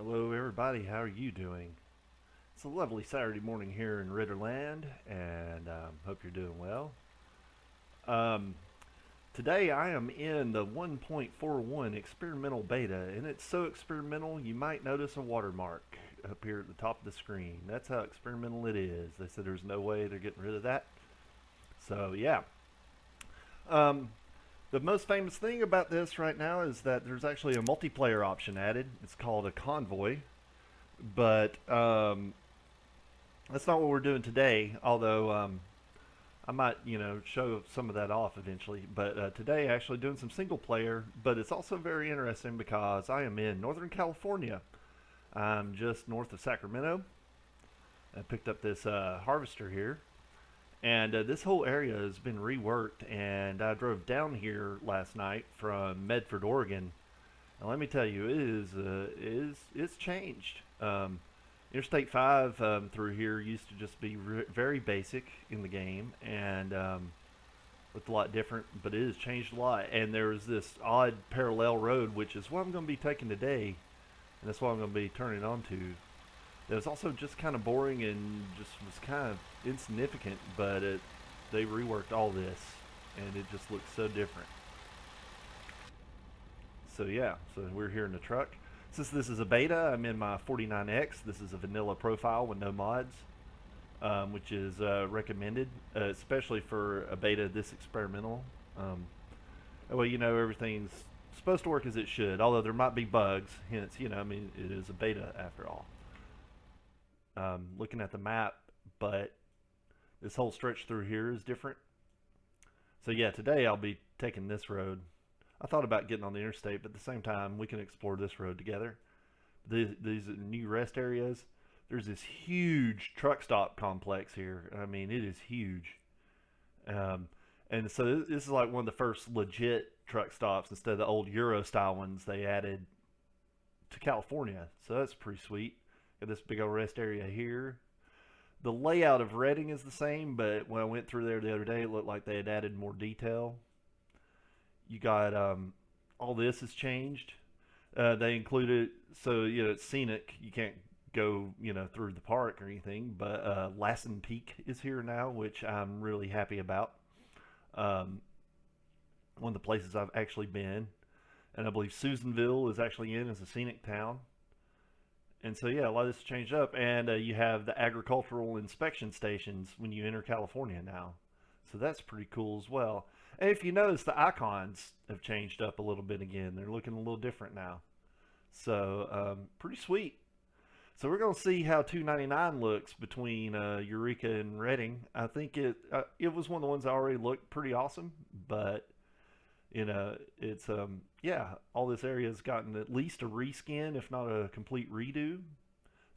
Hello, everybody. How are you doing? It's a lovely Saturday morning here in Ritterland, and hope you're doing well. Um, Today, I am in the 1.41 experimental beta, and it's so experimental you might notice a watermark up here at the top of the screen. That's how experimental it is. They said there's no way they're getting rid of that. So, yeah. Um, the most famous thing about this right now is that there's actually a multiplayer option added. It's called a convoy, but that's not what we're doing today. Although I might, show some of that off eventually. But today, actually doing some single player. But it's also very interesting because I am in Northern California. I'm just north of Sacramento. I picked up this harvester here, and this whole area has been reworked. And I drove down here last night from Medford, Oregon. And let me tell you, it's changed. Interstate 5 through here used to just be very basic in the game and looked a lot different, but it has changed a lot. And there's this odd parallel road, which is what I'm going to be taking today, and that's what I'm going to be turning onto. That was also just kind of boring and just was kind of insignificant, but they reworked all this, and it just looks so different. So yeah, so we're here in the truck. Since this is a beta, I'm in my 49X. This is a vanilla profile with no mods, which is recommended, especially for a beta this experimental. Well, everything's supposed to work as it should, although there might be bugs. Hence, it is a beta after all. Looking at the map, but this whole stretch through here is different. So yeah, today I'll be taking this road. I thought about getting on the interstate, but at the same time, we can explore this road together. These new rest areas. There's this huge truck stop complex here. I mean, it is huge. And so this is like one of the first legit truck stops instead of the old Euro style ones they added to California. So that's pretty sweet. Got this big old rest area here. The layout of Redding is the same, but when I went through there the other day, it looked like they had added more detail. You got all this has changed. They included so it's scenic. You can't go through the park or anything. But Lassen Peak is here now, which I'm really happy about. One of the places I've actually been, and I believe Susanville is actually in as a scenic town. And so yeah, a lot of this has changed up, and you have the agricultural inspection stations when you enter California now. So that's pretty cool as well. And if you notice, the icons have changed up a little bit again. They're looking a little different now. So pretty sweet. So we're going to see how 299 looks between Eureka and Redding. I think it was one of the ones that already looked pretty awesome, but it's yeah, all this area has gotten at least a reskin, if not a complete redo.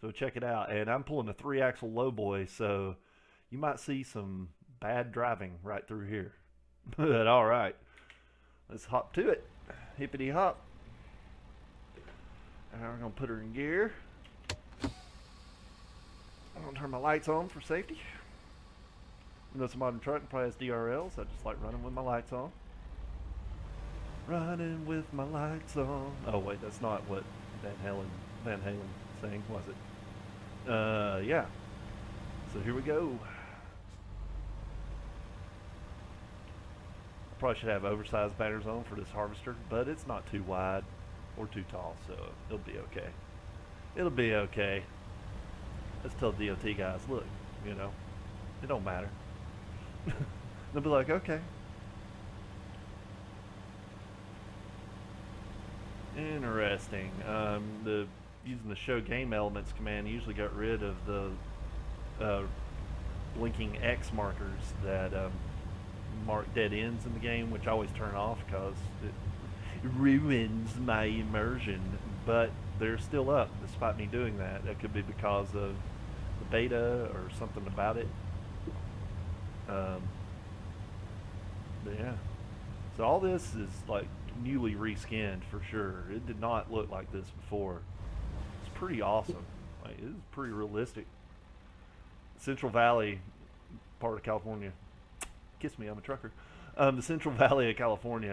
So check it out. And I'm pulling a 3-axle lowboy, so you might see some bad driving right through here. But all right, let's hop to it. Hippity hop. And we're gonna put her in gear. I'm gonna turn my lights on for safety. You know, it's a modern truck and probably has DRLs. I just like running with my lights on. Running with my lights on. Oh wait, that's not what Van Halen sang, was it? Yeah. So here we go. Probably should have oversized banners on for this harvester, but it's not too wide or too tall, so it'll be okay. It'll be okay. Let's tell DOT guys, look, it don't matter. They'll be like, okay. Interesting. Using the show game elements command usually got rid of the blinking X markers that mark dead ends in the game, which I always turn off because it ruins my immersion. But they're still up despite me doing that. That could be because of the beta or something about it. But yeah, so all this is like newly reskinned for sure. It did not look like this before. It's pretty awesome. Like, it is pretty realistic. Central Valley part of California. Kiss me, I'm a trucker. The Central Valley of California,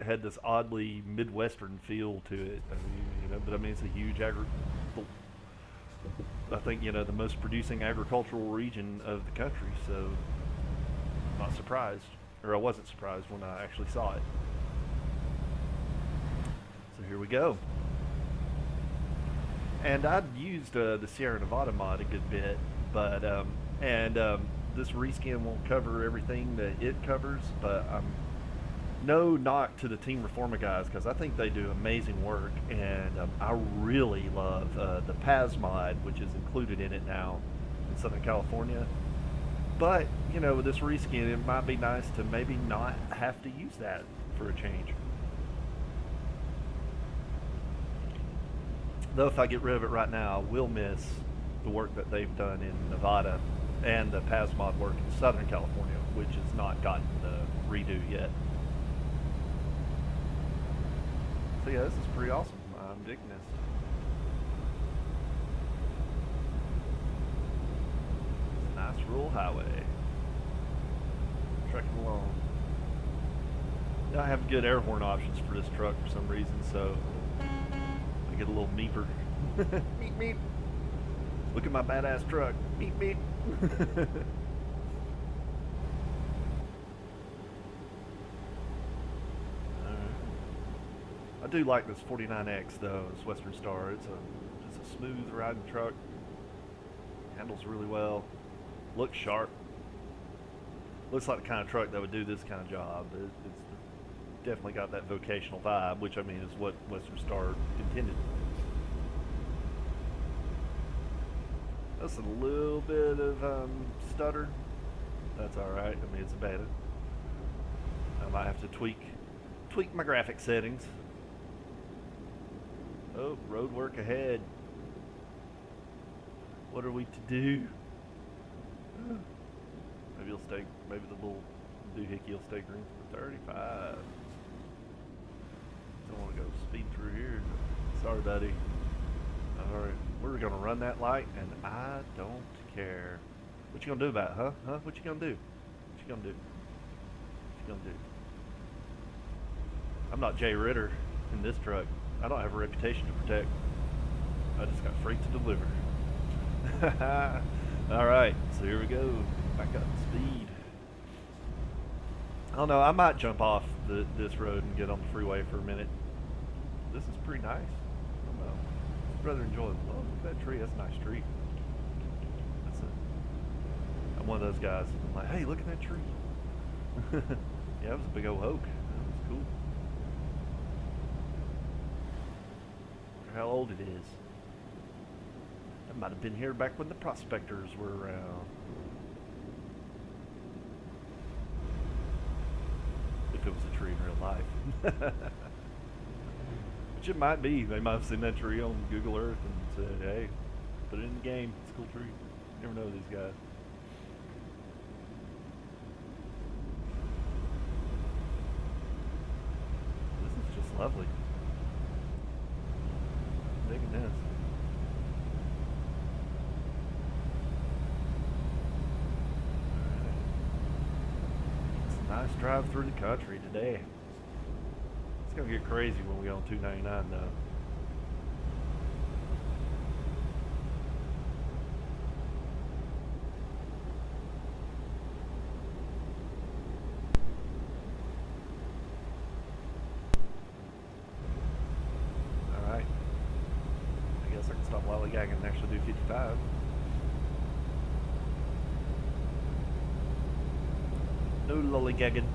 had this oddly Midwestern feel to it. I mean, but I mean it's a huge I think the most producing agricultural region of the country. So I'm not surprised, or I wasn't surprised when I actually saw it. So here we go. And I'd used the Sierra Nevada mod a good bit, but this reskin won't cover everything that it covers, but no knock to the Team Reforma guys, because I think they do amazing work, and I really love the Paz mod, which is included in it now in Southern California. But with this reskin, it might be nice to maybe not have to use that for a change. Though if I get rid of it right now, I will miss the work that they've done in Nevada and the Paz mod work in Southern California, which has not gotten the redo yet. So yeah, this is pretty awesome. I'm digging this. It's a nice rural highway. Trekking along. I have good air horn options for this truck for some reason, so I get a little meeper. Meep meep. Look at my badass truck. Meep meep. I do like this 49X though, this Western Star. It's a smooth riding truck. Handles really well. Looks sharp. Looks like the kind of truck that would do this kind of job. It's definitely got that vocational vibe, which I mean is what Western Star intended. That's a little bit of stutter. That's all right. I mean it's a beta. I might have to tweak my graphic settings. Oh, road work ahead. What are we to do? Maybe it'll stay. Maybe the little doohickey will stay green for 35. Don't want to go speed through here. Sorry, buddy. All right, we're gonna run that light, and I don't care. What you gonna do about it, huh? Huh? What you gonna do? What you gonna do? What you gonna do? I'm not Jay Ritter in this truck. I don't have a reputation to protect. I just got freight to deliver. All right, so here we go. Back up to speed. I don't know. I might jump off this road and get on the freeway for a minute. This is pretty nice. I don't know. It's rather enjoyable. Oh, look at that tree. That's a nice tree. I'm one of those guys. I'm like, hey, look at that tree. Yeah, it was a big old oak. That was cool. How old it is. That might have been here back when the prospectors were around. If it was a tree in real life. Which it might be. They might have seen that tree on Google Earth and said, hey, put it in the game. It's a cool tree. You never know these guys. This is just lovely. Digging this. It's a nice drive through the country today. It's gonna get crazy when we go on 299 though. Stop lollygagging and actually do 55. No lollygagging.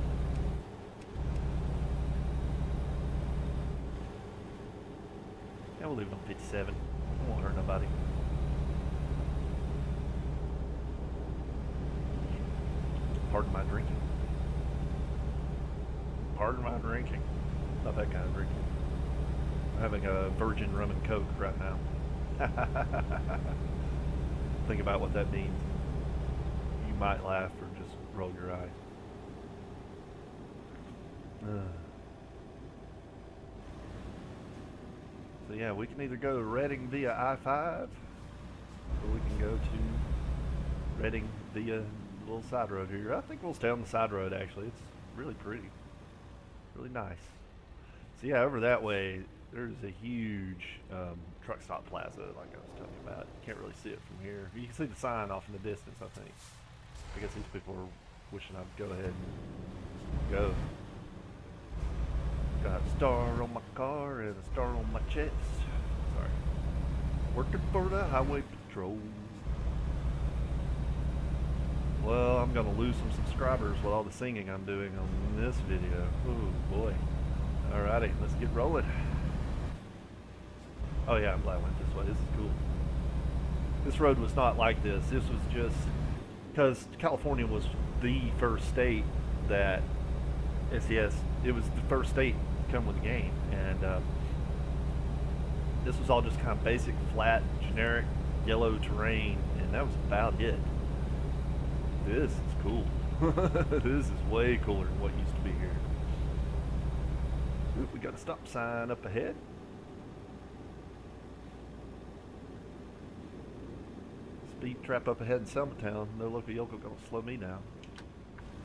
Yeah, we'll leave it on 57. I won't hurt nobody. Pardon my drinking. Pardon my drinking. Not that kind of drinking. I'm having a virgin rum and coke right now. Think about what that means. You might laugh or just roll your eye. So yeah, we can either go to Reading via I-5, or we can go to Reading via the little side road here. I think we'll stay on the side road actually. It's really pretty. Really nice. So yeah, over that way, there's a huge truck stop plaza, like I was telling you about. You can't really see it from here. You can see the sign off in the distance, I think. I guess these people are wishing I'd go ahead and go. Got a star on my car and a star on my chest. Sorry. Working for the highway patrol. Well, I'm gonna lose some subscribers with all the singing I'm doing on this video. Oh boy. Alrighty, let's get rolling. Oh yeah, I'm glad I went this way. This is cool. This road was not like this. This was just because California was the first state that SES. It was the first state to come with the game, and this was all just kind of basic, flat, generic, yellow terrain, and that was about it. This is cool. This is way cooler than what used to be here. Oop, we got a stop sign up ahead. Speed trap up ahead in Selmatown. No local yokel gonna slow me down.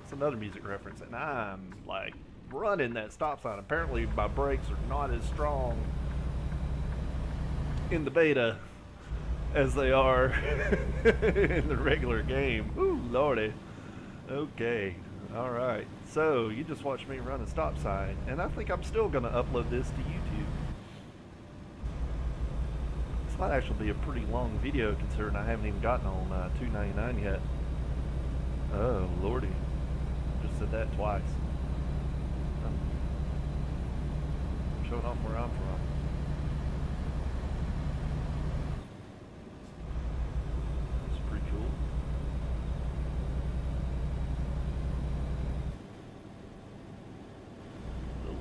It's another music reference, and I'm like running that stop sign. Apparently my brakes are not as strong in the beta as they are in the regular game. Ooh, lordy. Okay, alright. So, you just watched me run a stop sign, and I think I'm still going to upload this to YouTube. This might actually be a pretty long video considering I haven't even gotten on $2.99 yet. Oh, lordy. Just said that twice. I'm showing off where I'm from.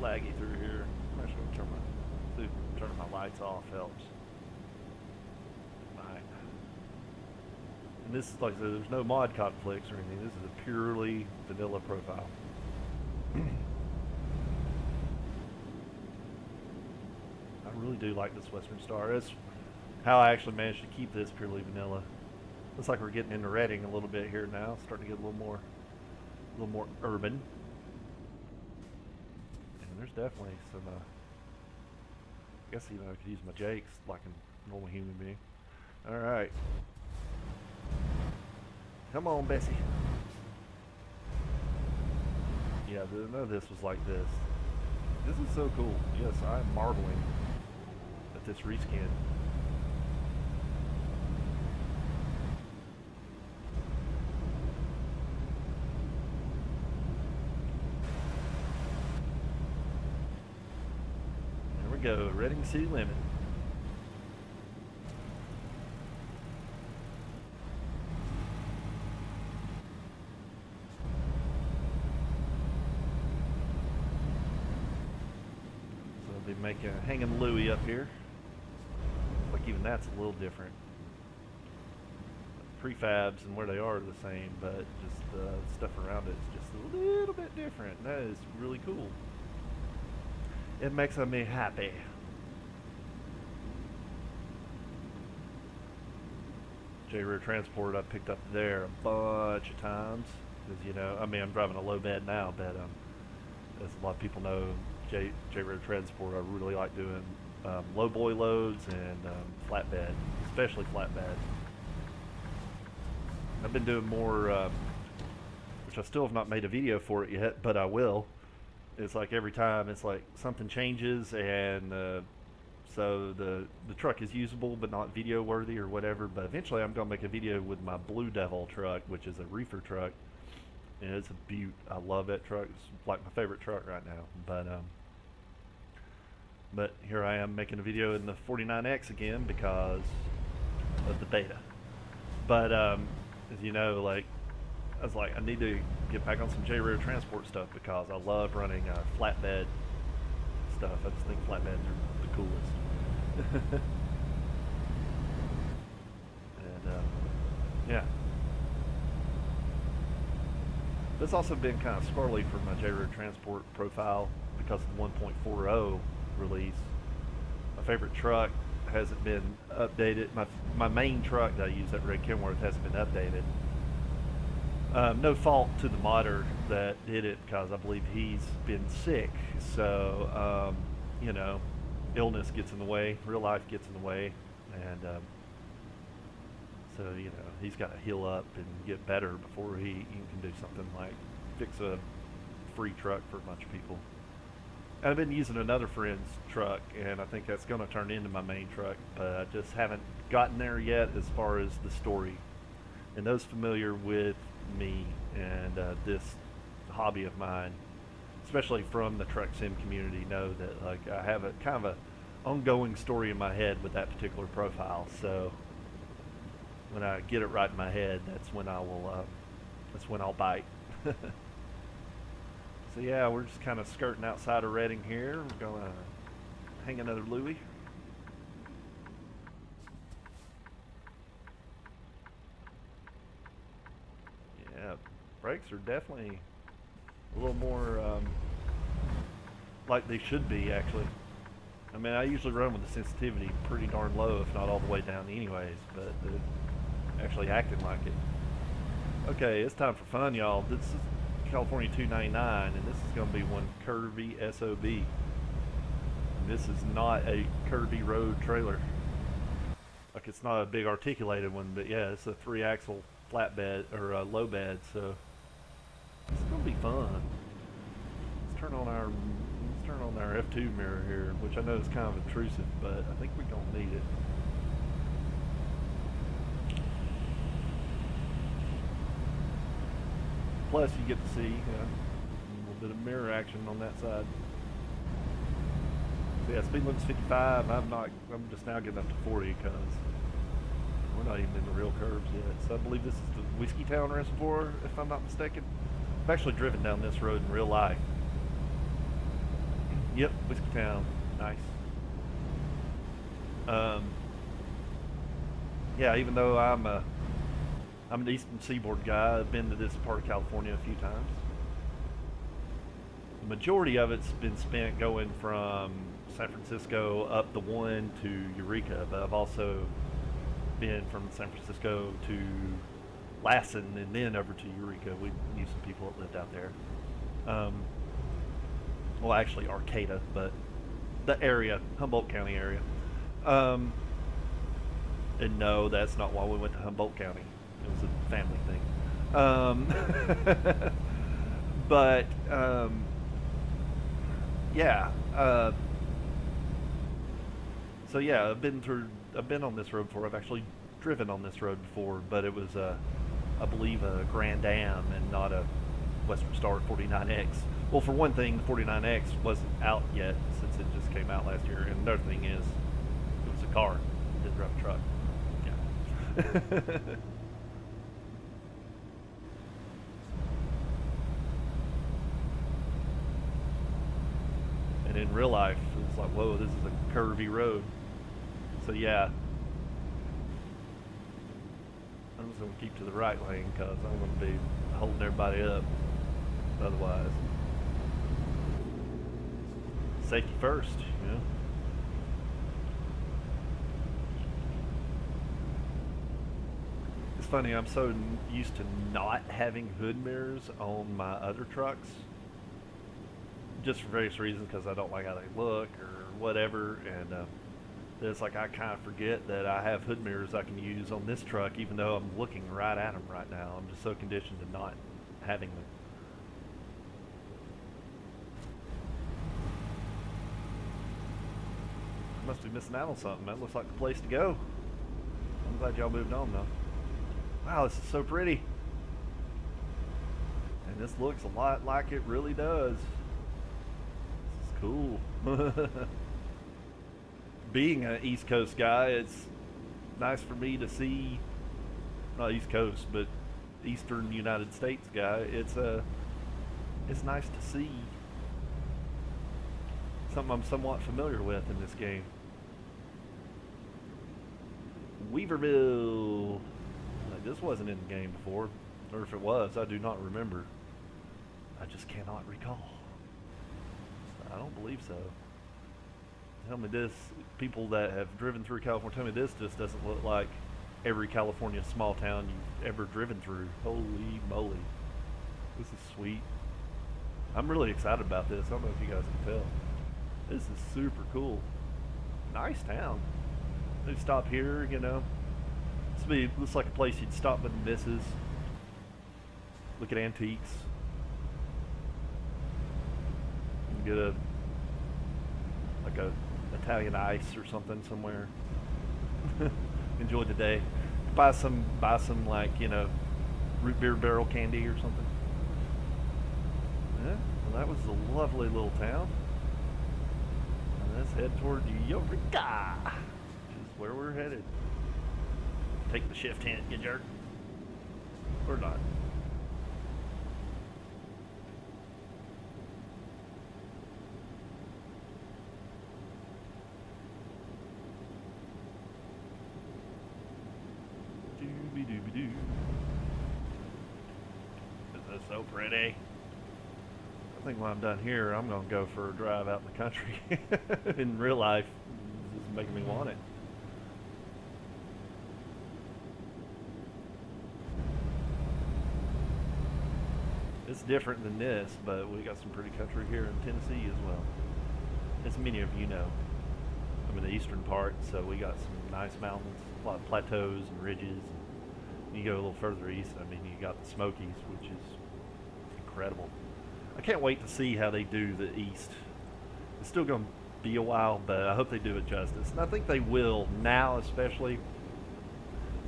Laggy through here. I'm actually going to turn my lights off helps. Alright. And this is like I said, there's no mod conflicts or anything. This is a purely vanilla profile. I really do like this Western Star. That's how I actually managed to keep this purely vanilla. Looks like we're getting into Reading a little bit here now. Starting to get a little more urban. There's definitely some, I guess even I could use my jakes like a normal human being. Alright. Come on, Bessie. Yeah, none of this was like this. This is so cool. Yes, I'm marveling at this reskin. Go, Reading City Limit. So I'll be making a hanging Louie up here. Like even that's a little different. Prefabs and where they are the same, but just stuff around it is just a little bit different. That is really cool. It makes me happy. J-Rear Transport I picked up there a bunch of times. Because, you know, I mean, I'm driving a low bed now, but as a lot of people know, J-Rear Transport, I really like doing low boy loads and flatbed, especially flatbed. I've been doing more, which I still have not made a video for it yet, but I will. It's like every time it's like something changes and so the truck is usable but not video worthy or whatever, but eventually I'm gonna make a video with my Blue Devil truck, which is a reefer truck, and it's a beaut. I love that truck. It's like my favorite truck right now, but here I am making a video in the 49X again because of the beta. But as you know, like I was like, I need to get back on some J-Rear Transport stuff because I love running flatbed stuff. I just think flatbeds are the coolest. And yeah. This also been kind of squirrely for my J-Rear Transport profile because of the 1.40 release. My favorite truck hasn't been updated. My main truck that I use at Red Kenworth hasn't been updated. No fault to the modder that did it because I believe he's been sick. So you know, illness gets in the way, real life gets in the way, and so you know he's got to heal up and get better before he can do something like fix a free truck for a bunch of people. And I've been using another friend's truck, and I think that's going to turn into my main truck, but I just haven't gotten there yet as far as the story. And those familiar with me and this hobby of mine, especially from the truck sim community, know that like I have a kind of a ongoing story in my head with that particular profile. So when I get it right in my head, that's when I will. That's when I'll bite. So yeah, we're just kind of skirting outside of Reading here. We're gonna hang another Louie. Yeah, brakes are definitely a little more like they should be, actually. I mean, I usually run with the sensitivity pretty darn low, if not all the way down anyways, but actually acting like it. Okay, it's time for fun, y'all. This is California 299, and this is going to be one curvy SOB. And this is not a curvy road trailer. Like, it's not a big articulated one, but yeah, it's a 3-axle flatbed, or a low bed, so it's going to be fun. Let's turn on our F2 mirror here, which I know is kind of intrusive, but I think we're going to need it. Plus, you get to see a little bit of mirror action on that side. So yeah, speed limit's 55. I'm just now getting up to 40 because we're not even in the real curves yet. So I believe this is the Whiskey Town Reservoir, if I'm not mistaken. I've actually driven down this road in real life. Yep, Whiskey Town. Nice. Yeah, even though I'm an Eastern Seaboard guy, I've been to this part of California a few times. The majority of it's been spent going from San Francisco up the 1 to Eureka, but I've also been from San Francisco to Lassen and then over to Eureka. We knew some people that lived out there. Well, actually Arcata, but the area, Humboldt County area. And no, that's not why we went to Humboldt County. It was a family thing. But yeah. So yeah, I've been on this road before. I've actually driven on this road before, but it was I believe a Grand Am and not a Western Star 49X. Well, for one thing, the 49X wasn't out yet since it just came out last year. And another thing is, it was a car. It didn't drive a truck. Yeah. And in real life, it's like, whoa, this is a curvy road. So yeah, I'm just going to keep to the right lane because I'm going to be holding everybody up otherwise. Safety first, you know. It's funny, I'm so used to not having hood mirrors on my other trucks, just for various reasons, because I don't like how they look or whatever, and it's like I kind of forget that I have hood mirrors I can use on this truck, even though I'm looking right at them right now. I'm just so conditioned to not having them. Must be missing out on something. That looks like the place to go. I'm glad y'all moved on though. Wow, this is so pretty. And this looks a lot like it really does. This is cool. Being an East Coast guy, it's nice for me to see, not East Coast, but Eastern United States guy. It's nice to see something I'm somewhat familiar with in this game. Weaverville. This wasn't in the game before, or if it was, I do not remember. I just cannot recall. I don't believe so. Tell me this, people that have driven through California, tell me this just doesn't look like every California small town you've ever driven through. Holy moly. This is sweet. I'm really excited about this. I don't know if you guys can tell. This is super cool. Nice town. They stop here, you know. Looks like a place you'd stop with the missus. Look at antiques. Get a Italian ice or something somewhere. Enjoy the day. Buy some like, you know, root beer barrel candy or something. Yeah, well, that was a lovely little town. And let's head toward Eureka, which is where we're headed. Take the shift hint, you jerk. Or not. Dooby-dooby-doo. Isn't this so pretty? I think when I'm done here, I'm going to go for a drive out in the country. In real life, this is making me want it. It's different than this, but we got some pretty country here in Tennessee as well. As many of you know, I'm in the eastern part, so we got some nice mountains, a lot of plateaus and ridges. You go a little further east, I mean, you got the Smokies, which is incredible. I can't wait to see how they do the east. It's still going to be a while, but I hope they do it justice. And I think they will now, especially.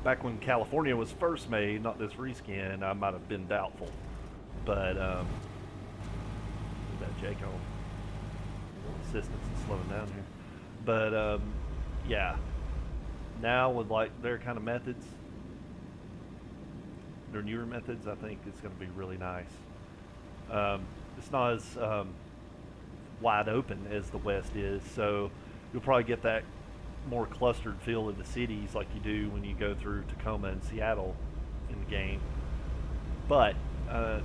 Back when California was first made, not this reskin, I might have been doubtful. But, that Jake home. Assistance is slowing down here. But, yeah. Now with like their kind of methods, their newer methods, I think it's going to be really nice. It's not as wide open as the West is, so you'll probably get that more clustered feel of the cities like you do when you go through Tacoma and Seattle in the game. But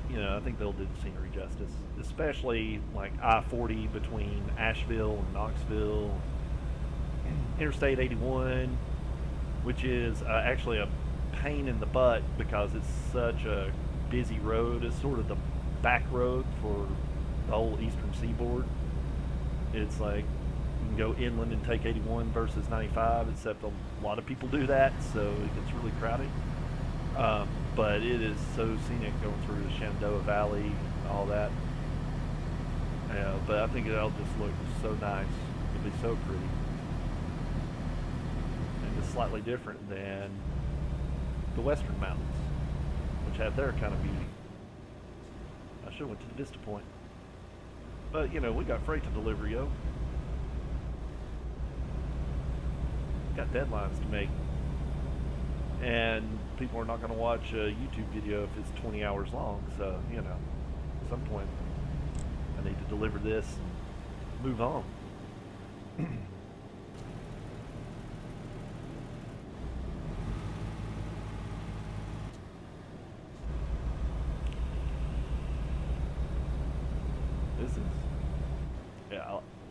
you know, I think they'll do the scenery justice, especially like I-40 between Asheville and Knoxville, Interstate 81, which is actually a pain in the butt because it's such a busy road. It's sort of the back road for the whole eastern seaboard. It's like you can go inland and take 81 versus 95, except a lot of people do that, so it gets really crowded. But it is so scenic going through the Shenandoah Valley, all that. But I think it'll just look so nice. It'll be so pretty. And it's slightly different than the Western Mountains, which have their kind of beauty. I should have went to the Vista Point. But, you know, we got freight to deliver, yo. Got deadlines to make. And people are not going to watch a YouTube video if it's 20 hours long. So, you know, at some point, I need to deliver this and move on.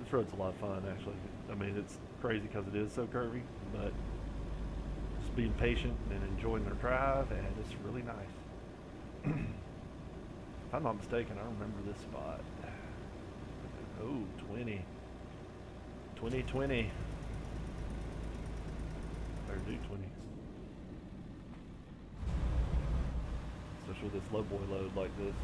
This road's a lot of fun, actually. I mean, it's crazy because it is so curvy, but just being patient and enjoying their drive, and it's really nice. If I'm not mistaken, I remember this spot. Oh, 20. 2020. Better do 20. Especially with this low boy load like this.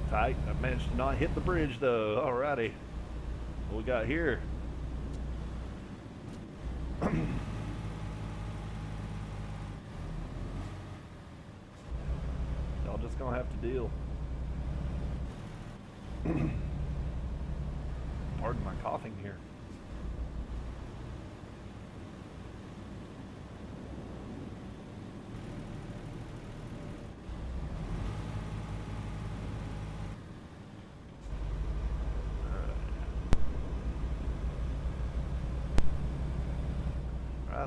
Tight. I managed to not hit the bridge though. Alrighty. What we got here? Y'all just gonna have to deal. Pardon my coughing here.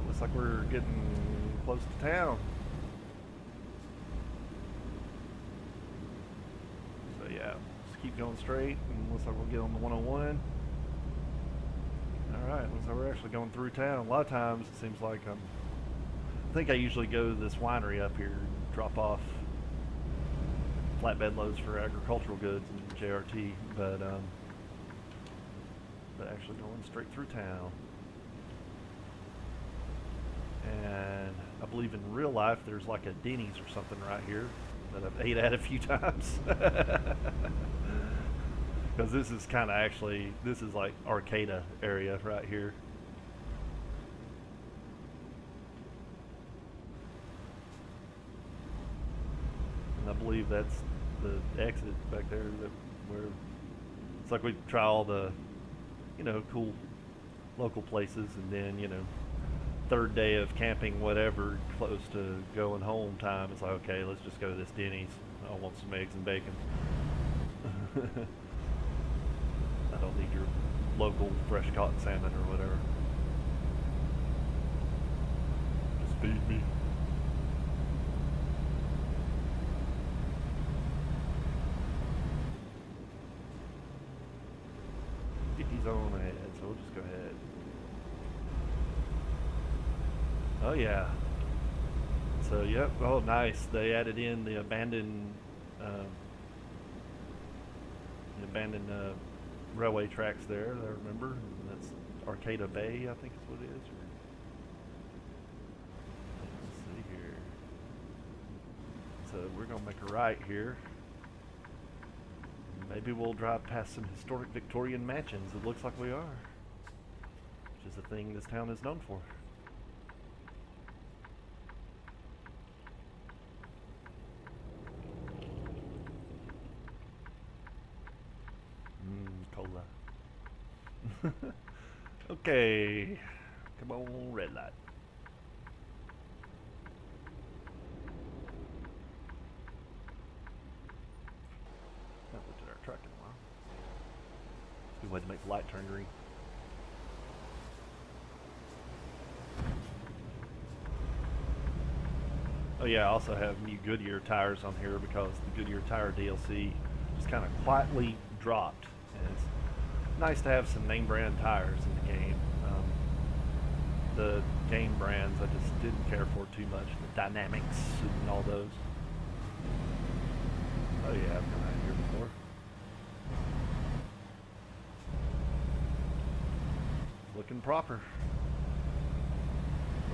Looks like we're getting close to town. So yeah, just keep going straight, and looks like we'll get on the 101. Alright, so we're actually going through town. A lot of times it seems like I think I usually go to this winery up here and drop off flatbed loads for agricultural goods and JRT, but actually going straight through town. And I believe in real life there's like a Denny's or something right here that I've ate at a few times. Because this is kind of actually, this is like Arcata area right here. And I believe that's the exit back there that where it's like we try all the, cool local places, and then, third day of camping, whatever, close to going home time, it's like, okay, let's just go to this Denny's. I want some eggs and bacon. I don't need your local fresh caught salmon or whatever. Just feed me. He's on ahead, so we'll just go ahead. Oh yeah. So yep. Oh nice. They added in the abandoned railway tracks there. I remember. And that's Arcata Bay, I think is what it is. Let's see here. So we're gonna make a right here. Maybe we'll drive past some historic Victorian mansions. It looks like we are, which is a thing this town is known for. Cola. Okay, come on, red light. Haven't looked at our truck in a while. It's a good way to make the light turn green. Oh yeah, I also have new Goodyear tires on here because the Goodyear tire DLC just kind of quietly dropped, and it's nice to have some name brand tires in the game. The game brands I just didn't care for too much, the Dynamics and all those. Oh yeah, I've been out here before. Looking proper.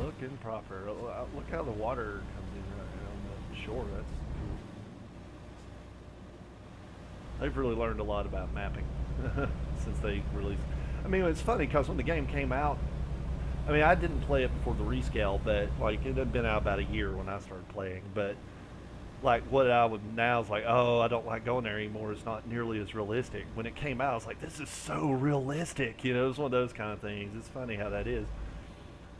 Looking proper. Look how the water comes in right on the shore. That's cool. They've really learned a lot about mapping since they released. I mean, it's funny because when the game came out, I mean, I didn't play it before the rescale, but like it had been out about a year when I started playing. But like what I would now is like, oh, I don't like going there anymore. It's not nearly as realistic. When it came out, I was like, this is so realistic. It's one of those kind of things. It's funny how that is.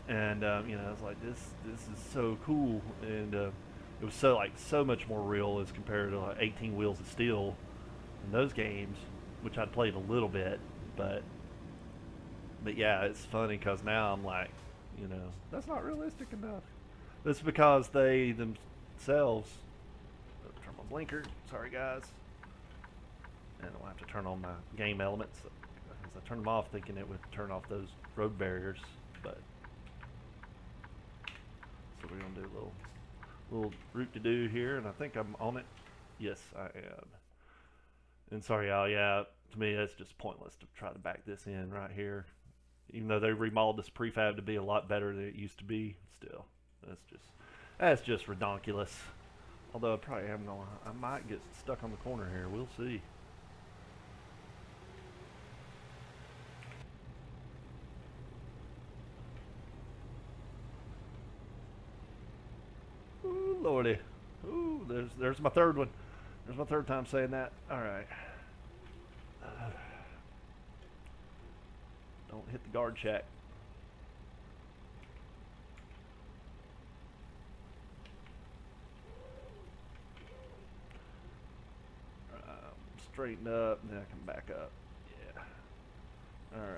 And it's like this is so cool, and it was so much more real as compared to like 18 Wheels of Steel in those games, which I'd played a little bit, but yeah, it's funny because now I'm like, that's not realistic enough. That's because they themselves. Turn my blinker. Sorry guys. And I'll have to turn on my game elements. As I turn them off, thinking it would turn off those road barriers, but. So we're gonna do a little route to do here, and I think I'm on it. Yes, I am. And sorry, Al. Yeah, to me that's just pointless to try to back this in right here. Even though they remodeled this prefab to be a lot better than it used to be, still, that's just redonkulous. Although I might get stuck on the corner here. We'll see. Ooh, lordy. Ooh, there's my third one. There's my third time saying that. All right. Don't hit the guard shack. Straighten up, and then I can back up. Yeah. All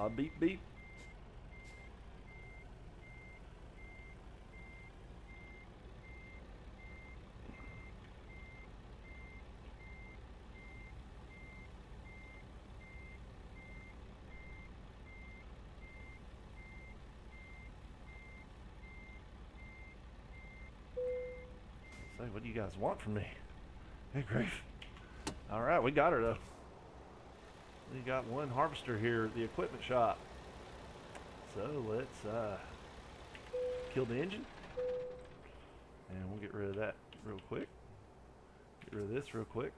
right. Beep, beep. Say, what do you guys want from me? Hey, grief. All right, we got her though. We got one harvester here at the equipment shop. So let's kill the engine. And we'll get rid of that real quick. Get rid of this real quick.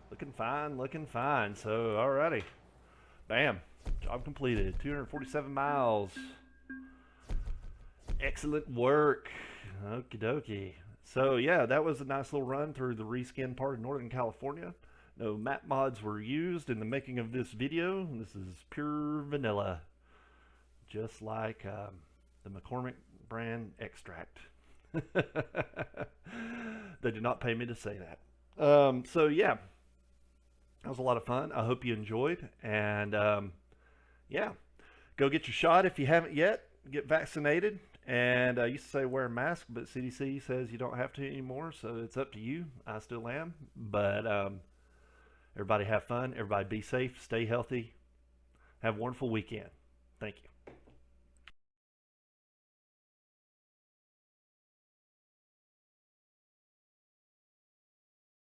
Looking fine, looking fine. So, alrighty. Bam. Job completed. 247 miles. Excellent work. Okie dokie. So, yeah, that was a nice little run through the reskin part of Northern California. No map mods were used in the making of this video. This is pure vanilla. Just like the McCormick brand extract. They did not pay me to say that. So yeah, that was a lot of fun. I hope you enjoyed, and yeah, go get your shot if you haven't yet. Get vaccinated. And I used to say wear a mask, but CDC says you don't have to anymore, so it's up to you. I still am, but everybody have fun. Everybody be safe. Stay healthy. Have a wonderful weekend. Thank you.